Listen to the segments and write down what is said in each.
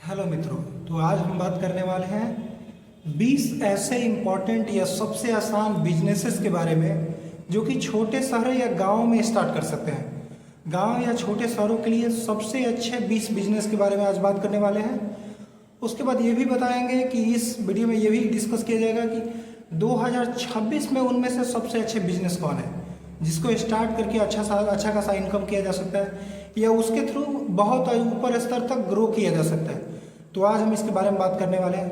Hello मित्रों। तो आज हम बात करने वाले हैं 20 ऐसे इम्पॉर्टेंट या सबसे आसान बिजनेसेस के बारे में जो कि छोटे शहर या गांव में स्टार्ट कर सकते हैं। गांव या छोटे शहरों के लिए सबसे अच्छे 20 बिजनेस के बारे में आज बात करने वाले हैं। उसके बाद ये भी बताएंगे कि इस वीडियो में ये भी डिस्कस किया जाएगा कि 2026 में उनमें से सबसे अच्छे बिजनेस कौन है जिसको स्टार्ट करके अच्छा खासा इनकम किया जा सकता है या उसके थ्रू बहुत ऊपर स्तर तक ग्रो किया जा सकता है। तो आज हम इसके बारे में बात करने वाले हैं।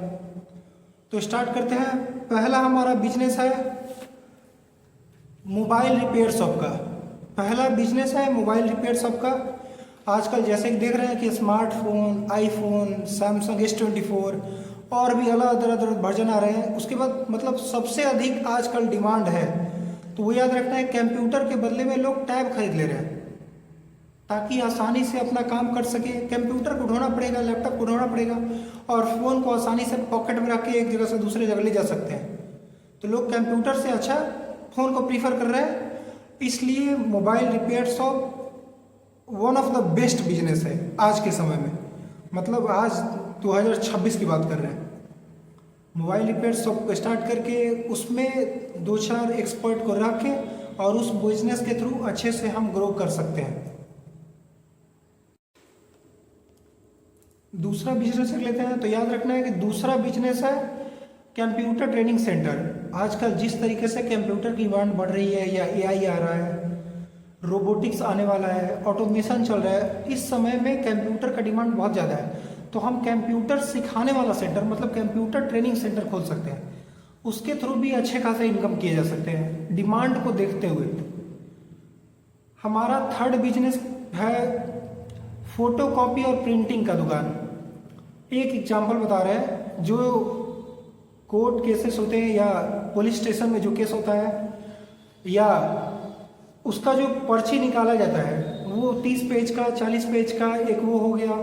तो स्टार्ट करते हैं। पहला हमारा बिजनेस है मोबाइल रिपेयर शॉप का। पहला बिजनेस है मोबाइल रिपेयर शॉप का। आजकल जैसे कि देख रहे हैं कि स्मार्टफोन, आईफोन, सैमसंग S24 और भी अलग अलग वर्जन आ रहे हैं। उसके बाद मतलब सबसे अधिक आजकल डिमांड है तो वो याद रखना है, कंप्यूटर के बदले में लोग टैब खरीद ले रहे हैं ताकि आसानी से अपना काम कर सके। कंप्यूटर को ढोना पड़ेगा, लैपटॉप को ढोना पड़ेगा और फ़ोन को आसानी से पॉकेट में रख के एक जगह से दूसरी जगह ले जा सकते हैं। तो लोग कंप्यूटर से अच्छा फ़ोन को प्रीफर कर रहे हैं, इसलिए mobile repair shop one of the best business है आज के समय में। मतलब आज 2026 की बात कर रहे हैं। मोबाइल रिपेयर शॉप को स्टार्ट करके उसमें 2-4 एक्सपर्ट को रख के और उस बिजनेस के थ्रू अच्छे से हम ग्रो कर सकते हैं। दूसरा बिजनेस कर लेते हैं। तो याद रखना है कि दूसरा बिजनेस है कंप्यूटर ट्रेनिंग सेंटर। आजकल जिस तरीके से कंप्यूटर की डिमांड बढ़ रही है या AI आ रहा है, रोबोटिक्स आने वाला है, ऑटोमेशन चल रहा है, इस समय में कंप्यूटर का डिमांड बहुत ज़्यादा है। तो हम कंप्यूटर सिखाने वाला सेंटर मतलब कंप्यूटर ट्रेनिंग सेंटर खोल सकते हैं। उसके थ्रू भी अच्छे खासे इनकम किए जा सकते हैं डिमांड को देखते हुए। हमारा थर्ड बिजनेस है फोटो कॉपी और प्रिंटिंग का दुकान। एक एग्जाम्पल बता रहे हैं, जो कोर्ट केसेस होते हैं या पुलिस स्टेशन में जो केस होता है या उसका जो पर्ची निकाला जाता है वो 30 पेज का, 40 पेज का एक वो हो गया।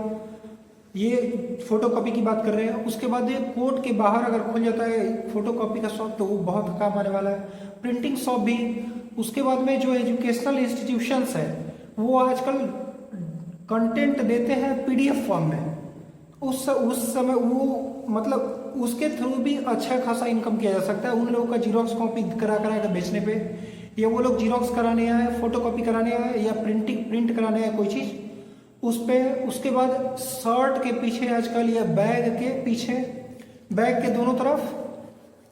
ये फोटो कॉपी की बात कर रहे हैं। उसके बाद ये कोर्ट के बाहर अगर खुल जाता है फोटो कॉपी का शॉप तो वो बहुत काम आने वाला है। प्रिंटिंग शॉप भी। उसके बाद में जो एजुकेशनल इंस्टीट्यूशंस है वो आजकल कंटेंट देते हैं PDF फॉर्म में। उस समय वो मतलब उसके थ्रू भी अच्छा खासा इनकम किया जा सकता है। उन लोगों का जीरोक्स कॉपी करा कर बेचने पे, या वो लोग जीरोक्स कराने आए, फोटो कॉपी कराने आए या प्रिंट कराने आए कोई चीज़ उस पर। उसके बाद शर्ट के पीछे आजकल या बैग के पीछे, बैग के दोनों तरफ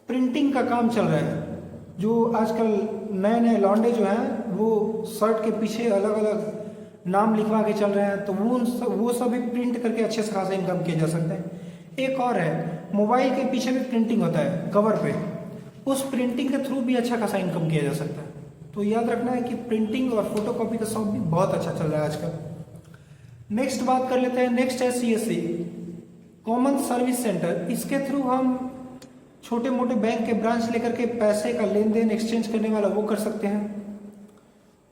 प्रिंटिंग का काम चल रहा है। जो आजकल नए नए लॉन्डे जो हैं वो शर्ट के पीछे अलग अलग नाम लिखवा के चल रहे हैं। तो वो सभी प्रिंट करके अच्छे से खासा इनकम किया जा सकता है। एक और है मोबाइल के पीछे भी प्रिंटिंग होता है कवर पे, उस प्रिंटिंग के थ्रू भी अच्छा खासा इनकम किया जा सकता है। तो याद रखना है कि प्रिंटिंग और फोटोकॉपी का शॉप भी बहुत अच्छा चल रहा है आजकल। नेक्स्ट बात कर लेते हैं। नेक्स्ट है CSC कॉमन सर्विस सेंटर। इसके थ्रू हम छोटे मोटे बैंक के ब्रांच लेकर के पैसे का लेन देन एक्सचेंज करने वाला वो कर सकते हैं।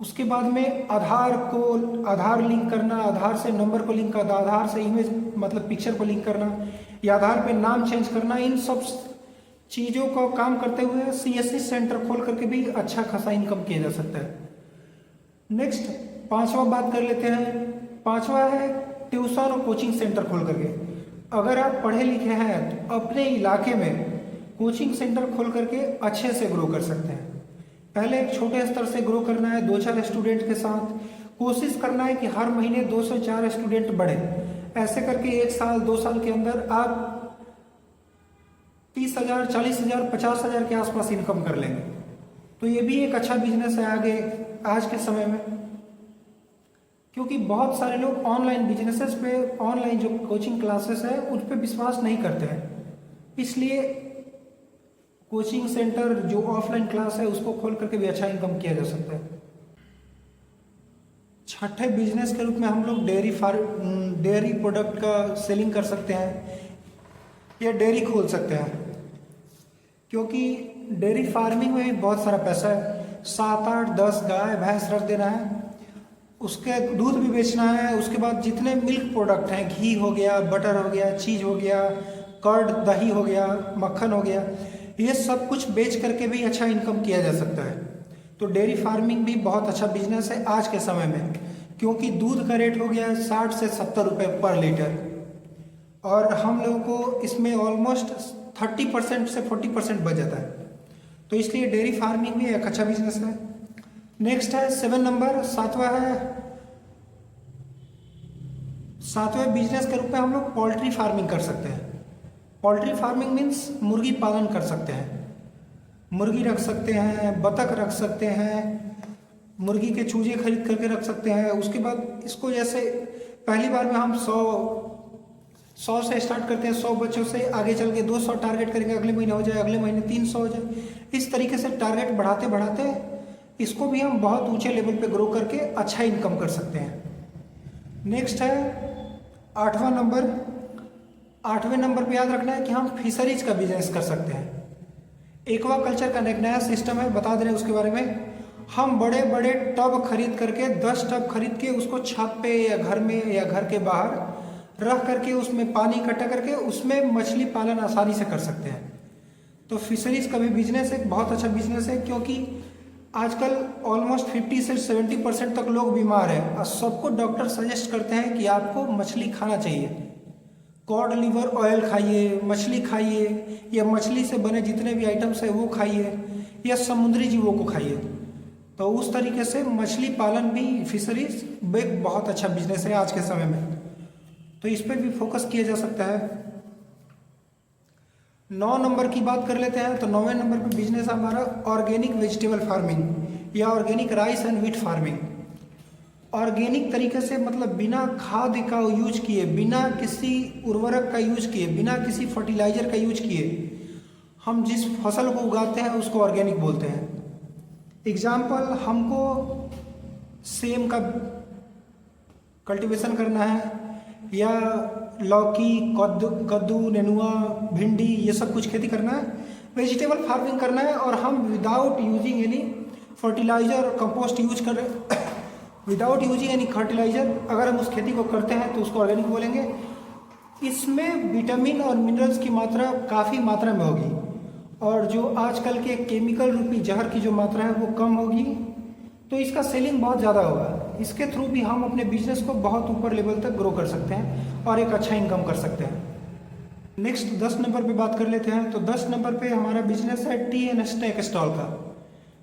उसके बाद में आधार लिंक करना, आधार से नंबर को लिंक करना, आधार से इमेज मतलब पिक्चर को लिंक करना या आधार पे नाम चेंज करना, इन सब चीज़ों का काम करते हुए CSC सेंटर खोल करके भी अच्छा खासा इनकम किया जा सकता है। नेक्स्ट 5वां बात कर लेते हैं। 5वां है ट्यूशन और कोचिंग सेंटर खोल करके। अगर आप पढ़े लिखे हैं तो अपने इलाके में कोचिंग सेंटर खोल करके अच्छे से ग्रो कर सकते हैं। पहले एक छोटे स्तर से ग्रो करना है, 2-4 स्टूडेंट के साथ कोशिश करना है कि हर महीने 2 से 4 स्टूडेंट बढ़े। ऐसे करके 1 साल 2 साल के अंदर आप 30,000, 40,000, 50,000 के आसपास इनकम कर लेंगे। तो ये भी एक अच्छा बिजनेस है आगे आज के समय में, क्योंकि बहुत सारे लोग ऑनलाइन बिजनेसेस पे, ऑनलाइन जो कोचिंग क्लासेस है उन पर विश्वास नहीं करते हैं। इसलिए कोचिंग सेंटर जो ऑफलाइन क्लास है उसको खोल करके भी अच्छा इनकम किया जा सकता है। छठे बिजनेस के रूप में हम लोग डेयरी प्रोडक्ट का सेलिंग कर सकते हैं या डेयरी खोल सकते हैं, क्योंकि डेयरी फार्मिंग में भी बहुत सारा पैसा है। 7, 8, 10 गाय भैंस रख देना है, उसके दूध भी बेचना है। उसके बाद जितने मिल्क प्रोडक्ट हैं, घी हो गया, बटर हो गया, चीज़ हो गया, कर्ड दही हो गया, मक्खन हो गया, ये सब कुछ बेच करके भी अच्छा इनकम किया जा सकता है। तो डेयरी फार्मिंग भी बहुत अच्छा बिजनेस है आज के समय में, क्योंकि दूध का रेट हो गया है 60 से 70 रुपये पर लीटर और हम लोगों को इसमें ऑलमोस्ट 30% से 40% बच जाता है। तो इसलिए डेयरी फार्मिंग भी एक अच्छा बिजनेस है। नेक्स्ट है 7 नंबर, सातवें बिजनेस के रूप में हम लोग पोल्ट्री फार्मिंग कर सकते हैं। पोल्ट्री फार्मिंग मीन्स मुर्गी पालन कर सकते हैं। मुर्गी रख सकते हैं, बतख रख सकते हैं, मुर्गी के चूजे खरीद करके रख सकते हैं। उसके बाद इसको जैसे पहली बार में हम 100 से स्टार्ट करते हैं, 100 बच्चों से आगे चल के 200 टारगेट करेंगे, अगले महीने हो जाए, अगले महीने 300 हो जाए। इस तरीके से टारगेट बढ़ाते बढ़ाते इसको भी हम बहुत ऊंचे लेवल पे ग्रो करके अच्छा इनकम कर सकते हैं। नेक्स्ट है 8वां नंबर। 8वें नंबर पे याद रखना है कि हम फिशरीज का बिजनेस कर सकते हैं। एक्वा कल्चर का एक नया सिस्टम है, बता दे रहे हैं उसके बारे में। हम बड़े बड़े टब खरीद करके 10 टब खरीद के उसको छत पे या घर में या घर के बाहर रख करके उसमें पानी इकट्ठा करके उसमें मछली पालन आसानी से कर सकते हैं। तो फिशरीज का भी बिजनेस एक बहुत अच्छा बिजनेस है, क्योंकि आजकल ऑलमोस्ट 50 से 70% तक लोग बीमार हैं और सबको डॉक्टर सजेस्ट करते हैं कि आपको मछली खाना चाहिए। कॉड लिवर ऑयल खाइए, मछली खाइए, या मछली से बने जितने भी आइटम्स है वो खाइए, या समुद्री जीवों को खाइए। तो उस तरीके से मछली पालन भी, फिशरीज एक बहुत अच्छा बिजनेस है आज के समय में, तो इस पर भी फोकस किया जा सकता है। 9 नंबर की बात कर लेते हैं। तो 9वें नंबर पे बिजनेस हमारा ऑर्गेनिक वेजिटेबल फार्मिंग या organic rice and wheat farming. Organic तरीके से मतलब बिना खाद का यूज किए, बिना किसी उर्वरक का यूज किए, बिना किसी फर्टिलाइजर का यूज किए हम जिस फसल को उगाते हैं उसको ऑर्गेनिक बोलते हैं। एग्जाम्पल, हमको सेम का कल्टीवेशन करना है, या लौकी, कद्दू, नेनुआ, भिंडी, ये सब कुछ खेती करना है, वेजिटेबल फार्मिंग करना है, और हम without using any fertiliser, compost use कर रहे विदाउट यूजिंग एनी फर्टिलाइजर अगर हम उस खेती को करते हैं तो उसको ऑर्गेनिक बोलेंगे। इसमें विटामिन और मिनरल्स की मात्रा काफ़ी मात्रा में होगी, और जो आजकल के केमिकल रूपी जहर की जो मात्रा है वो कम होगी, तो इसका सेलिंग बहुत ज़्यादा होगा। इसके थ्रू भी हम अपने बिजनेस को बहुत ऊपर लेवल तक ग्रो कर सकते हैं और एक अच्छा इनकम कर सकते हैं। नेक्स्ट 10 नंबर पे बात कर लेते हैं। तो 10 नंबर पे हमारा बिजनेस है टी एंड स्नैक स्टॉल का,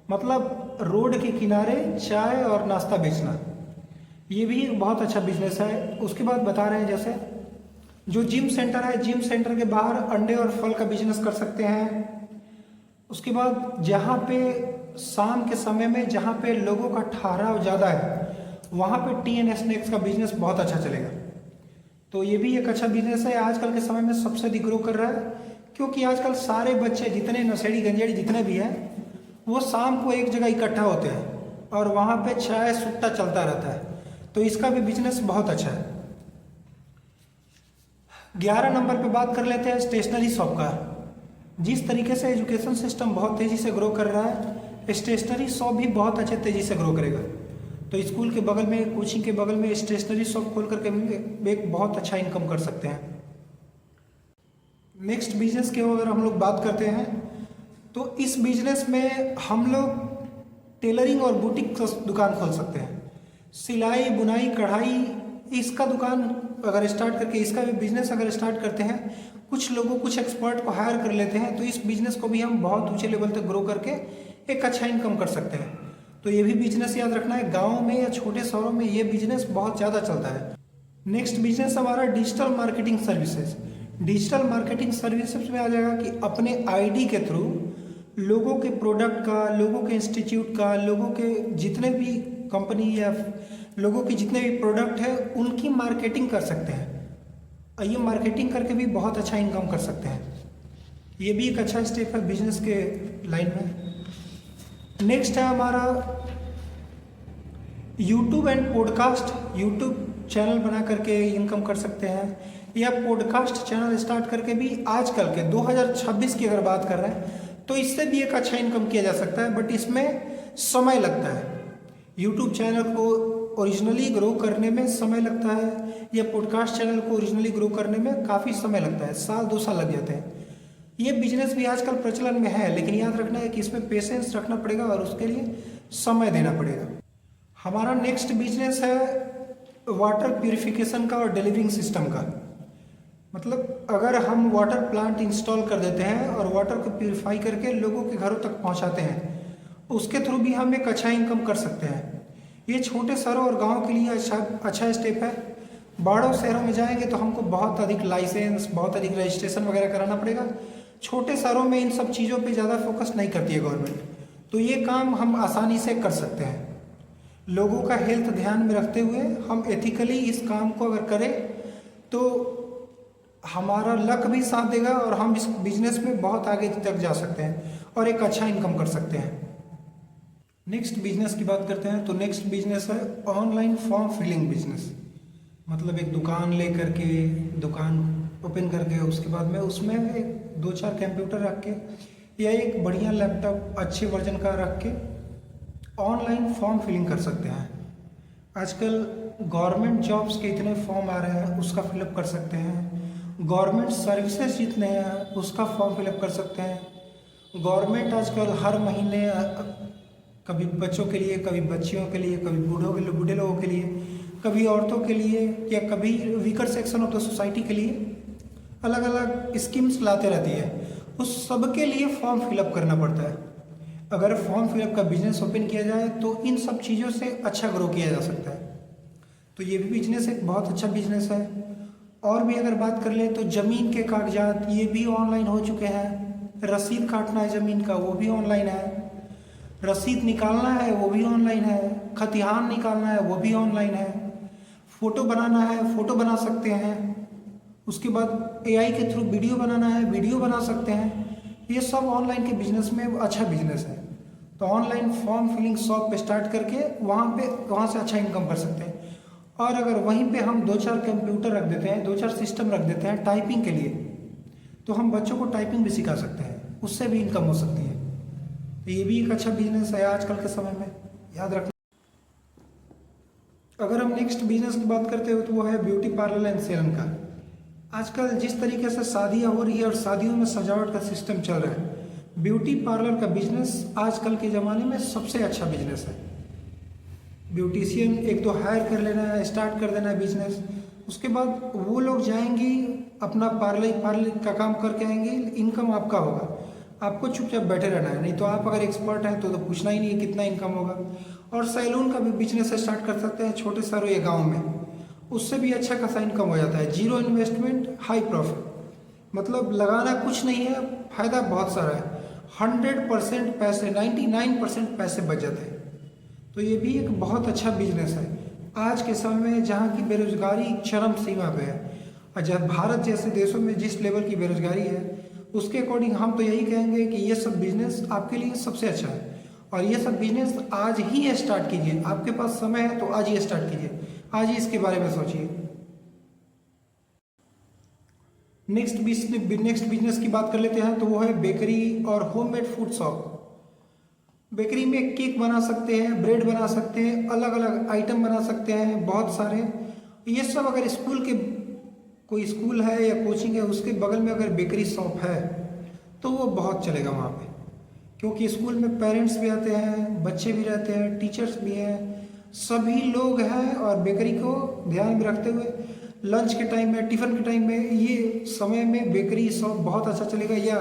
मतलब रोड के किनारे चाय और नाश्ता बेचना। ये भी एक बहुत अच्छा बिजनेस है। उसके बाद बता रहे हैं जैसे जो जिम सेंटर है, जिम सेंटर के बाहर अंडे और फल का बिजनेस कर सकते हैं। उसके बाद जहाँ पे शाम के समय में जहाँ पे लोगों का ठहराव ज़्यादा है वहाँ पे टी एंड स्नैक्स का बिजनेस बहुत अच्छा चलेगा। तो ये भी एक अच्छा बिजनेस है, आजकल के समय में सबसे अधिक ग्रो कर रहा है, क्योंकि आजकल सारे बच्चे जितने नशेड़ी गंजेड़ी जितने भी हैं वो शाम को एक जगह इकट्ठा होते हैं और वहाँ पे चाय सुट्टा चलता रहता है, तो इसका भी बिजनेस बहुत अच्छा है। 11 नंबर पे बात कर लेते हैं स्टेशनरी शॉप का। जिस तरीके से एजुकेशन सिस्टम बहुत तेज़ी से ग्रो कर रहा है, स्टेशनरी शॉप भी बहुत अच्छे तेज़ी से ग्रो करेगा। तो स्कूल के बगल में, कोचिंग के बगल में स्टेशनरी शॉप खोल करके भी एक बहुत अच्छा इनकम कर सकते हैं। नेक्स्ट बिजनेस की अगर हम लोग बात करते हैं तो इस बिजनेस में हम लोग टेलरिंग और बुटीक का दुकान खोल सकते हैं। सिलाई, बुनाई, कढ़ाई, इसका दुकान अगर स्टार्ट करके, इसका भी बिजनेस अगर स्टार्ट करते हैं, कुछ लोगों, कुछ एक्सपर्ट को हायर कर लेते हैं, तो इस बिजनेस को भी हम बहुत ऊंचे लेवल तक ग्रो करके एक अच्छा इनकम कर सकते हैं। तो ये भी बिजनेस याद रखना है, गाँव में या छोटे शहरों में ये बिजनेस बहुत ज़्यादा चलता है। नेक्स्ट बिजनेस हमारा digital marketing services. Digital marketing services में आ जाएगा कि अपने आईडी के थ्रू लोगों के प्रोडक्ट का, लोगों के इंस्टीट्यूट का, लोगों के जितने भी कंपनी या लोगों की जितने भी प्रोडक्ट है उनकी मार्केटिंग कर सकते हैं, और ये मार्केटिंग करके भी बहुत अच्छा इनकम कर सकते हैं। ये भी एक अच्छा स्टेप है बिजनेस के लाइन में। नेक्स्ट है हमारा YouTube and podcast. YouTube channel बना करके इनकम कर सकते हैं, या पॉडकास्ट चैनल स्टार्ट करके भी आजकल के 2026 की अगर बात कर रहे हैं तो इससे भी एक अच्छा इनकम किया जा सकता है, बट इसमें समय लगता है। यूट्यूब चैनल को ओरिजिनली ग्रो करने में समय लगता है, या पॉडकास्ट चैनल को ओरिजिनली ग्रो करने में काफ़ी समय लगता है, 1-2 साल लग जाते हैं। ये बिजनेस भी आजकल प्रचलन में है, लेकिन याद रखना है कि इसमें पेशेंस रखना पड़ेगा और उसके लिए समय देना पड़ेगा। हमारा नेक्स्ट बिजनेस है वाटर प्यूरिफिकेशन का और डिलीवरिंग सिस्टम का। मतलब अगर हम वाटर प्लांट इंस्टॉल कर देते हैं और वाटर को प्यूरिफाई करके लोगों के घरों तक पहुंचाते हैं, उसके थ्रू भी हम एक अच्छा इनकम कर सकते हैं। ये छोटे शहरों और गांव के लिए अच्छा स्टेप है। बड़ों शहरों में जाएंगे तो हमको बहुत अधिक लाइसेंस, बहुत अधिक रजिस्ट्रेशन वगैरह कराना पड़ेगा। छोटे शहरों में इन सब चीज़ों पे ज़्यादा फोकस नहीं करती है गवर्नमेंट, तो ये काम हम आसानी से कर सकते हैं। लोगों का हेल्थ ध्यान में रखते हुए हम एथिकली इस काम को अगर करें तो हमारा लक भी साथ देगा और हम इस बिजनेस में बहुत आगे तक जा सकते हैं और एक अच्छा इनकम कर सकते हैं। नेक्स्ट बिजनेस की बात करते हैं तो नेक्स्ट बिजनेस है ऑनलाइन फॉर्म फिलिंग बिजनेस। मतलब एक दुकान ले करके, दुकान ओपन करके उसके बाद में उसमें एक 2-4 कंप्यूटर रख के या एक बढ़िया लैपटॉप अच्छे वर्जन का रख के ऑनलाइन फॉर्म फिलिंग कर सकते हैं। आजकल गवर्नमेंट जॉब्स के इतने फॉर्म आ रहे हैं, उसका फिलअप कर सकते हैं। गवर्नमेंट सर्विसेज जितने हैं उसका फॉर्म फिलअप कर सकते हैं। गवर्नमेंट आजकल हर महीने कभी बच्चों के लिए, कभी बच्चियों के लिए, कभी बूढ़े लोगों के लिए, कभी औरतों के लिए या कभी weaker section of the society के लिए अलग अलग स्कीम्स लाते रहती है। उस सब के लिए फॉर्म फिलअप करना पड़ता है। अगर फॉर्म फिलअप का बिजनेस ओपन किया जाए तो इन सब चीज़ों से अच्छा ग्रो किया जा सकता है। तो ये भी बिजनेस एक बहुत अच्छा बिजनेस है। और भी अगर बात कर ले तो ज़मीन के कागजात ये भी ऑनलाइन हो चुके हैं। रसीद काटना है ज़मीन का, वो भी ऑनलाइन है। रसीद निकालना है वो भी ऑनलाइन है। खतिहान निकालना है वो भी ऑनलाइन है। फ़ोटो बनाना है फ़ोटो बना सकते हैं। उसके बाद AI के थ्रू वीडियो बनाना है वीडियो बना सकते हैं। ये सब ऑनलाइन के बिजनेस में अच्छा बिजनेस है। तो ऑनलाइन फॉर्म फिलिंग शॉप पे स्टार्ट करके वहाँ से अच्छा इनकम कर सकते हैं। और अगर वहीं पे हम 2-4 कंप्यूटर रख देते हैं, 2-4 सिस्टम रख देते हैं टाइपिंग के लिए, तो हम बच्चों को टाइपिंग भी सिखा सकते हैं, उससे भी इनकम हो सकती है। तो ये भी एक अच्छा बिजनेस है आजकल के समय में, याद रखना। अगर हम नेक्स्ट बिजनेस की बात करते हो तो वो है ब्यूटी पार्लर एंड सैलून का। आजकल जिस तरीके से शादियाँ हो रही है और शादियों में सजावट का सिस्टम चल रहा है, ब्यूटी पार्लर का बिजनेस आजकल के ज़माने में सबसे अच्छा बिजनेस है। ब्यूटिशियन एक तो हायर कर लेना है, स्टार्ट कर देना है बिजनेस। उसके बाद वो लोग जाएंगी अपना पार्लर का काम करके आएंगे, इनकम आपका होगा। आपको चुपचाप बैठे रहना है, नहीं तो आप अगर एक्सपर्ट हैं तो पूछना ही नहीं है कितना इनकम होगा। और सैलून का भी बिजनेस स्टार्ट कर सकते हैं छोटे शहरों या गाँव में, उससे भी अच्छा खासा इनकम हो जाता है। जीरो इन्वेस्टमेंट हाई प्रॉफिट, मतलब लगाना कुछ नहीं है, फायदा बहुत सारा है। 100% पैसे, 99% पैसे बच जाते हैं। तो ये भी एक बहुत अच्छा बिजनेस है आज के समय में, जहाँ की बेरोजगारी चरम सीमा पे है। और जब भारत जैसे देशों में जिस लेवल की बेरोजगारी है, उसके अकॉर्डिंग हम तो यही कहेंगे कि ये सब बिजनेस आपके लिए सबसे अच्छा है। और ये सब बिजनेस आज ही स्टार्ट कीजिए। आपके पास समय है तो आज ही स्टार्ट कीजिए, आज ही इसके बारे में सोचिए। नेक्स्ट बिजनेस की बात कर लेते हैं तो वो है बेकरी और होममेड फूड शॉप। बेकरी में केक बना सकते हैं, ब्रेड बना सकते हैं, अलग अलग आइटम बना सकते हैं बहुत सारे। ये सब अगर कोई स्कूल है या कोचिंग है उसके बगल में अगर बेकरी शॉप है तो वो बहुत चलेगा वहाँ पे, क्योंकि स्कूल में पेरेंट्स भी आते हैं, बच्चे भी रहते हैं, टीचर्स भी हैं, सभी लोग हैं। और बेकरी को ध्यान में रखते हुए लंच के टाइम में, टिफ़िन के टाइम में, ये समय में बेकरी शॉप बहुत अच्छा चलेगा। या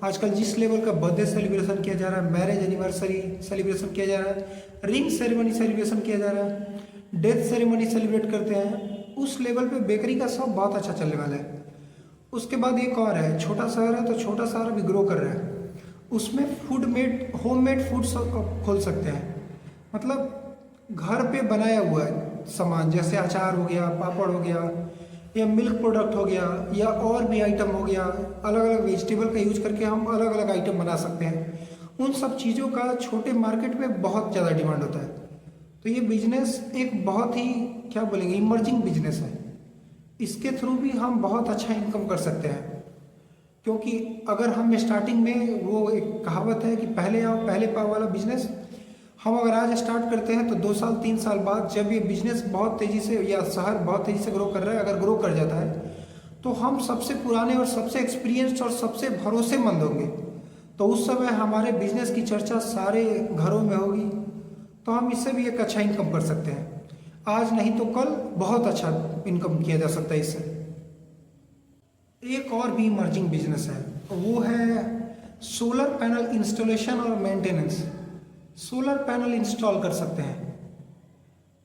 आजकल जिस लेवल का बर्थडे सेलिब्रेशन किया जा रहा है, मैरिज एनिवर्सरी सेलिब्रेशन किया जा रहा है, रिंग सेरेमनी सेलिब्रेशन किया जा रहा है, डेथ सेरेमनी सेलिब्रेट करते हैं, उस लेवल पे बेकरी का शॉप बहुत अच्छा चलने वाला है। उसके बाद एक और है, छोटा शहर है तो छोटा शहर भी ग्रो कर रहा है, उसमें होममेड फूड खोल सकते हैं। मतलब घर पे बनाया हुआ सामान, जैसे अचार हो गया, पापड़ हो गया, या मिल्क प्रोडक्ट हो गया, या और भी आइटम हो गया, अलग अलग वेजिटेबल का यूज करके हम अलग अलग आइटम बना सकते हैं। उन सब चीज़ों का छोटे मार्केट में बहुत ज़्यादा डिमांड होता है। तो ये बिजनेस एक बहुत ही, क्या बोलेंगे, इमर्जिंग बिजनेस है। इसके थ्रू भी हम बहुत अच्छा इनकम कर सकते हैं। क्योंकि अगर हम स्टार्टिंग में, वो एक कहावत है कि पहले आओ पहले पाओ वाला बिजनेस, हम अगर आज स्टार्ट करते हैं तो 2 साल 3 साल बाद जब ये बिजनेस बहुत तेज़ी से, या शहर बहुत तेज़ी से ग्रो कर रहा है, अगर ग्रो कर जाता है तो हम सबसे पुराने और सबसे एक्सपीरियंस्ड और सबसे भरोसेमंद होंगे। तो उस समय हमारे बिजनेस की चर्चा सारे घरों में होगी। तो हम इससे भी एक अच्छा इनकम कर सकते हैं। आज नहीं तो कल बहुत अच्छा इनकम किया जा सकता है इससे। एक और भी इमर्जिंग बिजनेस है, वो है सोलर पैनल इंस्टॉलेशन और मेंटेनेंस। सोलर पैनल इंस्टॉल कर सकते हैं।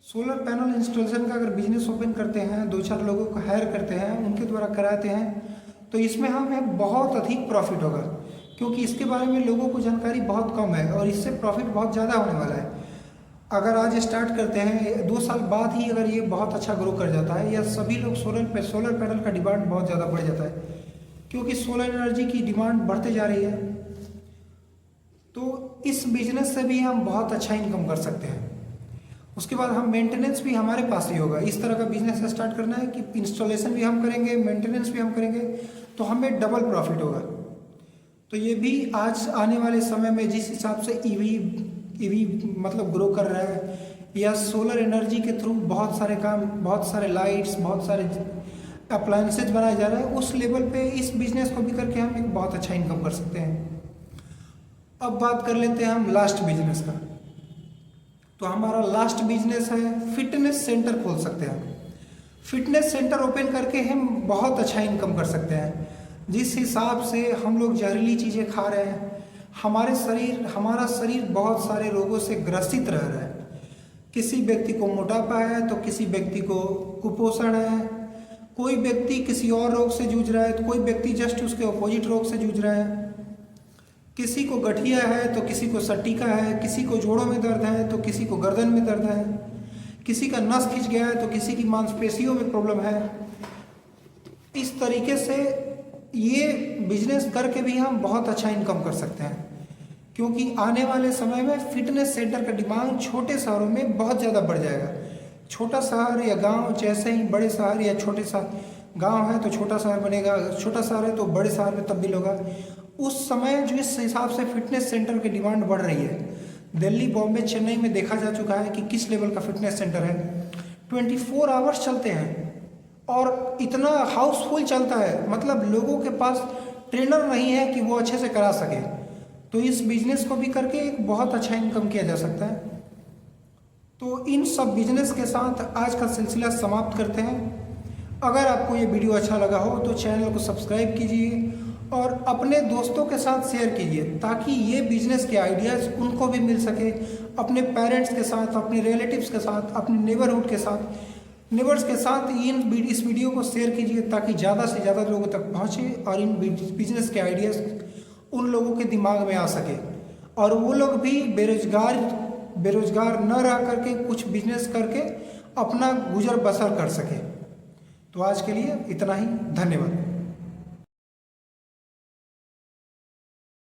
सोलर पैनल इंस्टॉलेशन का अगर बिजनेस ओपन करते हैं, 2-4 लोगों को हायर करते हैं, उनके द्वारा कराते हैं, तो इसमें हमें बहुत अधिक प्रॉफिट होगा, क्योंकि इसके बारे में लोगों को जानकारी बहुत कम है और इससे प्रॉफिट बहुत ज़्यादा होने वाला है। अगर आज स्टार्ट करते हैं, 2 साल बाद ही अगर ये बहुत अच्छा ग्रो कर जाता है, या सभी लोग सोलर पैनल का डिमांड बहुत ज़्यादा बढ़ जाता है, क्योंकि सोलर एनर्जी की डिमांड बढ़ते जा रही है, तो इस बिजनेस से भी हम बहुत अच्छा इनकम कर सकते हैं। उसके बाद हम मेंटेनेंस भी हमारे पास ही होगा। इस तरह का बिजनेस स्टार्ट करना है कि इंस्टॉलेशन भी हम करेंगे, मेंटेनेंस भी हम करेंगे, तो हमें डबल प्रॉफिट होगा। तो ये भी आज आने वाले समय में जिस हिसाब से ईवी मतलब ग्रो कर रहा है, या सोलर एनर्जी के थ्रू बहुत सारे काम, बहुत सारे लाइट्स, बहुत सारे अप्लायंसेज बनाए जा रहे हैं, उस लेवल पे इस बिजनेस को भी करके हम एक बहुत अच्छा इनकम कर सकते हैं। अब बात कर लेते हैं हम लास्ट बिजनेस का। तो हमारा लास्ट बिजनेस है फिटनेस सेंटर खोल सकते हैं। फिटनेस सेंटर ओपन करके हम बहुत अच्छा इनकम कर सकते हैं। जिस हिसाब से हम लोग जहरीली चीज़ें खा रहे हैं, हमारा शरीर बहुत सारे रोगों से ग्रसित रह रहा है। किसी व्यक्ति को मोटापा है, तो किसी व्यक्ति को कुपोषण है, कोई व्यक्ति किसी और रोग से जूझ रहा है, तो कोई व्यक्ति जस्ट उसके अपोजिट रोग से जूझ रहा है। किसी को गठिया है, तो किसी को सट्टिका है, किसी को जोड़ों में दर्द है, तो किसी को गर्दन में दर्द है, किसी का नस खिंच गया है, तो किसी की मांसपेशियों में प्रॉब्लम है। इस तरीके से ये बिजनेस करके भी हम बहुत अच्छा इनकम कर सकते हैं, क्योंकि आने वाले समय में फिटनेस सेंटर का डिमांड छोटे शहरों में बहुत ज़्यादा बढ़ जाएगा। छोटा शहर या गांव जैसे ही बड़े शहर या छोटे शहर, गांव है तो छोटा शहर बनेगा, छोटा शहर है तो बड़े शहर में तब्दील होगा। उस समय जो इस हिसाब से फिटनेस सेंटर की डिमांड बढ़ रही है, दिल्ली, बॉम्बे, चेन्नई में देखा जा चुका है कि किस लेवल का फिटनेस सेंटर है। 24 आवर्स चलते हैं और इतना हाउसफुल चलता है, मतलब लोगों के पास ट्रेनर नहीं है कि वो अच्छे से करा सके। तो इस बिजनेस को भी करके एक बहुत अच्छा इनकम किया जा सकता है। तो इन सब बिजनेस के साथ आज का सिलसिला समाप्त करते हैं। अगर आपको ये वीडियो अच्छा लगा हो तो चैनल को सब्सक्राइब कीजिए और अपने दोस्तों के साथ शेयर कीजिए, ताकि ये बिजनेस के आइडियाज़ उनको भी मिल सके। अपने पेरेंट्स के साथ, अपने रिलेटिव्स के साथ, अपने नेबर्स के साथ इस वीडियो को शेयर कीजिए, ताकि ज़्यादा से ज़्यादा लोगों तक पहुँचे और इन बिजनेस के आइडियाज़ उन लोगों के दिमाग में आ सके, और वो लोग भी बेरोजगार न रह करके कुछ बिजनेस करके अपना गुजर बसर कर सके। तो आज के लिए इतना ही, धन्यवाद।